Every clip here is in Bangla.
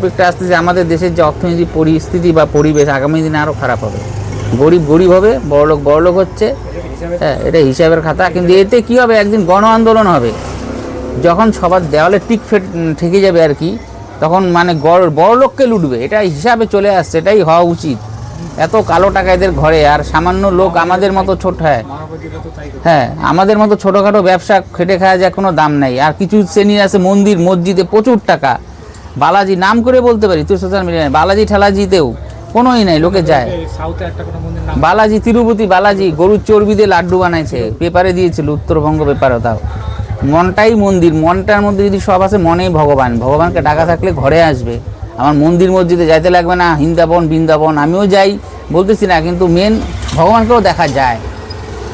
টপিকটা আসতেছে, আমাদের দেশের যে অর্থনৈতিক পরিস্থিতি বা পরিবেশ আগামী দিনে আরও খারাপ হবে। গরিব গরিব হবে, বড়লোক বড়লোক হচ্ছে। হ্যাঁ, এটা হিসাবের খাতা। কিন্তু এতে কী হবে, একদিন গণ আন্দোলন হবে, যখন সবার দেওয়ালে ঠেকে যাবে আর কি, তখন মানে বড়লোককে লুটবে, এটা হিসাবে চলে আসছে, এটাই হওয়া উচিত। এত কালো টাকা এদের ঘরে, আর সামান্য লোক আমাদের মতো ছোট, হ্যাঁ আমাদের মতো ছোটোখাটো ব্যবসা খেটে খাওয়া যায়, কোনো দাম নেই। আর কিছু শ্রেণী আছে মন্দির মসজিদে প্রচুর টাকা, বালাজি নাম করে বলতে পারি, তুই সোশ্যাল মিডিয়ায় বালাজি ঠালাজিতেও কোনোই নাই, লোকে যায়। বালাজি, তিরুপতি বালাজি গরুর চর্বি দিয়ে লাড্ডু বানাইছে, পেপারে দিয়েছিল, উত্তরবঙ্গ পেপারে। তাও মনটাই মন্দির, মনটার মধ্যে যদি সব আছে, মনেই ভগবান, ভগবানকে ডাকা থাকলে ঘরে আসবে। আমার মন্দির মসজিদে যাইতে লাগবে না, বৃন্দাবন আমিও যাই বলতেছি না, কিন্তু মেন ভগবানকেও দেখা যায়।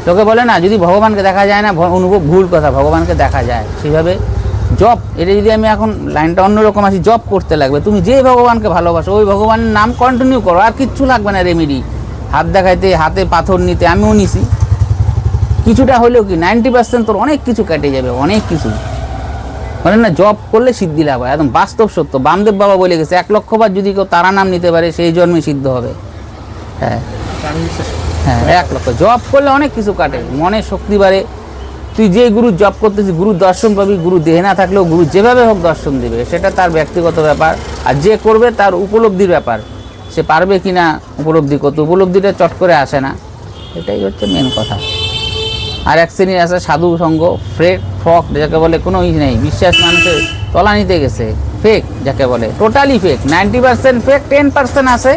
তোকে বলে না, যদি ভগবানকে দেখা যায় না, অনুভব ভুল কথা, ভগবানকে দেখা যায়। সেইভাবে জব, এটা যদি আমি এখন লাইনটা অন্যরকম আসি, জব করতে লাগবে। তুমি যে ভগবানকে ভালোবাসো ওই ভগবানের নাম কন্টিনিউ করো, আর কিচ্ছু লাগবে না রেমেডি। হাত দেখাইতে, হাতে পাথর নিতে, আমিও নিছি কিছুটা হলেও, কি 90% তোর অনেক কিছু কেটে যাবে, অনেক কিছু। মানে না, জব করলে সিদ্ধি লাভ হয়, একদম বাস্তব সত্য। বামদেব বাবা বলে গেছে, 1 লক্ষ বার যদি কেউ তারা নাম নিতে পারে, সেই জন্মে সিদ্ধ হবে। হ্যাঁ হ্যাঁ, 1 লক্ষ জব করলে অনেক কিছু কাটে, মনে শক্তি বাড়ে। তুই যে গুরু জব করতেছিস, গুরু দর্শন পাবি। গুরু দেহে না থাকলেও গুরু যেভাবে হোক দর্শন দেবে, সেটা তার ব্যক্তিগত ব্যাপার। আর যে করবে তার উপলব্ধির ব্যাপার, সে পারবে কি না উপলব্ধি করতে। উপলব্ধিটা চট করে আসে না, এটাই হচ্ছে মেন কথা। আর এক শ্রেণীর আছে সাধু সঙ্গ, ফ্রক যাকে বলে, কোনো নেই বিশ্বাস, মানুষের তলা নিতে গেছে, ফেক যাকে বলে, টোটালি ফেক। 90% ফেক, 10% আছে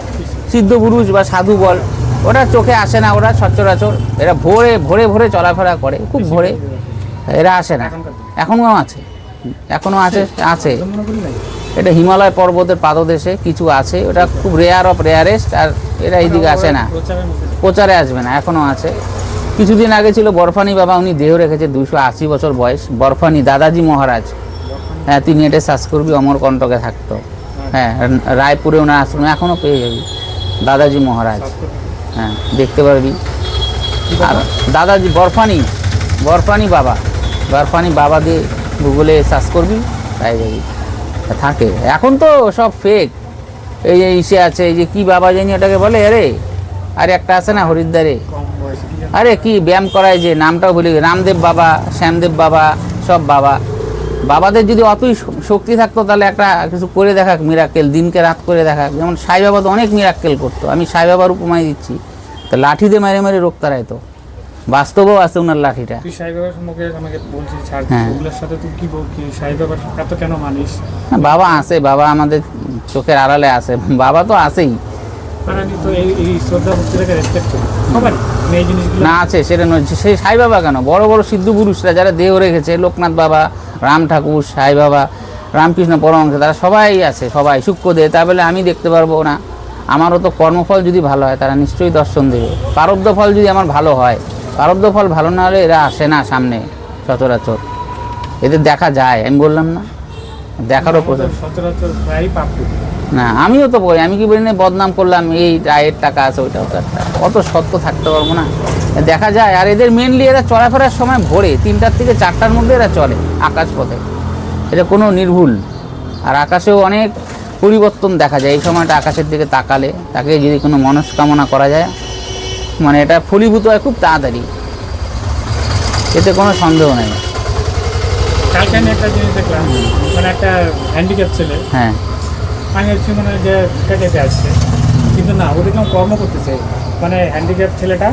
সিদ্ধ পুরুষ বা সাধু বল, ওরা চোখে আসে না, ওরা সচরাচর। এরা ভোরে ভোরে ভোরে চলাফেরা করে, খুব ভোরে, এরা আসে না। এখনও আছে, এখনও আছে আছে এটা হিমালয় পর্বতের পাদদেশে কিছু আছে, ওটা খুব রেয়ার অফ রেয়ারেস্ট। আর এরা এইদিকে আসে না, প্রচারে আসবে না, এখনও আছে। কিছুদিন আগে ছিল বরফানি বাবা, উনি দেহ রেখেছে, 280 বছর বয়স, বরফানি দাদাজি মহারাজ। হ্যাঁ, তুই নেটে সার্চ করবি, অমরকণ্টকে থাকতো। হ্যাঁ, রায়পুরে ওনার আশ্রমে এখনও পেয়ে যাবি, দাদাজি মহারাজ। হ্যাঁ, দেখতে পারবি। আর দাদাজি বরফানি বাবা দিয়ে গুগলে সার্চ করবি, পাই যাবি, থাকে। এখন তো সব ফেক। এই যে ইসে আছে, এই যে কি বাবা জানি ওটাকে বলে, আরে একটা আছে না হরিদ্বারে, আরে কি ব্যায়াম করায় যে, নামটাও ভুলে গেছি, রামদেব বাবা, শ্যামদেব বাবা, সব বাবাদের যদি অতই শক্তি থাকতো, তাহলে একটা কিছু করে দেখাক, মিরাক্কেল, দিনকে রাত করে দেখাক। যেমন সাই বাবা তো অনেক মিরাক্কেল করতো, আমি সাই বাবার উপমায় দিচ্ছি। তো লাঠি দিয়ে মেরে মেরে রোগ তাড়াইতো, বাস্তবেও আছে ওনার লাঠিটা। তুই সাই বাবার সম্পর্কে আমাকে বলছিস, ছাড়, ওগুলোর সাথে তুই কি সাই বাবার এত কেন মানিস? বাবা আছে, বাবা আমাদের চোখের আড়ালে আছে, বাবা তো আছেই। আমি তো এই শ্রদ্ধা ভক্তিটাকে রেসপেক্ট করি, সবারই এই জিনিসগুলো না আছে, সেটা নয়। সেই সাই বাবা কেন, বড় বড় সিদ্ধ পুরুষরা যারা দেহ রেখেছে, লোকনাথ বাবা, রাম ঠাকুর, সাই বাবা, রামকৃষ্ণ পরমহংস, তারা সবাই আছে, সবাই সূক্ষ্ম দেয়। তা বলে আমি দেখতে পারবো না? আমারও তো কর্মফল যদি ভালো হয়, তারা নিশ্চয়ই দর্শন দেবে। প্রারব্ধ ফল যদি আমার ভালো হয়, প্রারব্ধ ফল ভালো না হলে এরা আসে না সামনে সচরাচর, এদের দেখা যায়। আমি বললাম না, দেখারও সচরাচর প্রায় পাপড়ি না। আমিও তো বলি, আমি কি বলি না, বদনাম করলাম, এই আয়ের টাকা আছে, ওইটাও তো একটা, অত সত্য থাকতে পারবো না, দেখা যায়। আর এদের মেনলি এরা চলাফেরার সময় ভোরে 3টার থেকে 4টার মধ্যে এরা চলে আকাশ পথে, এটা কোনো নির্ভুল। আর আকাশেও অনেক পরিবর্তন দেখা যায় এই সময়টা, আকাশের দিকে তাকালে তাকে যদি কোনো মনস্কামনা করা যায়, মানে এটা ফলীভূত হয় খুব তাড়াতাড়ি, এতে কোনো সন্দেহ নেই। কালকে আমি একটা জিনিস দেখলাম, মানে একটা হ্যান্ডিক্যাপ ছেলে, হ্যাঁ, আমি হচ্ছে মানে যে কেটে আসছে, কিন্তু না, ও দেখলাম কর্ম করতেছে। মানে হ্যান্ডিক্যাপ ছেলেটা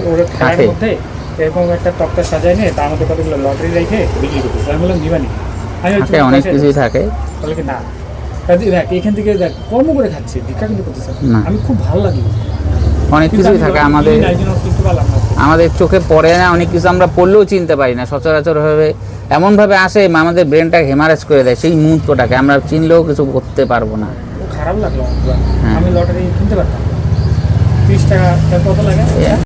ওর খেলার মধ্যে এরকম একটা তক্তা সাজায় নিয়ে, তার মধ্যে কতগুলো লটারি রেখে বিক্রি করতেছে। আমি বললাম দিবানি, অনেক কিছুই থাকে। বলে কি না, দেখ এখান থেকে দেখ কর্ম করে খাচ্ছে, ভিক্ষা কিন্তু করতেছে। আমি খুব ভালো লাগলো, অনেক কিছুই থাকে আমাদের চোখে পড়ে না, অনেক কিছু আমরা পড়লেও চিনতে পারি না সচরাচর ভাবে, এমনভাবে আসে আমাদের ব্রেনটাকে হেমারেজ করে দেয়, সেই মুহূর্তটাকে আমরা চিনলেও কিছু করতে পারবো না। খারাপ লাগলো, আমি লটারি কিনতে পারতাম, 30 টাকা কত লাগে।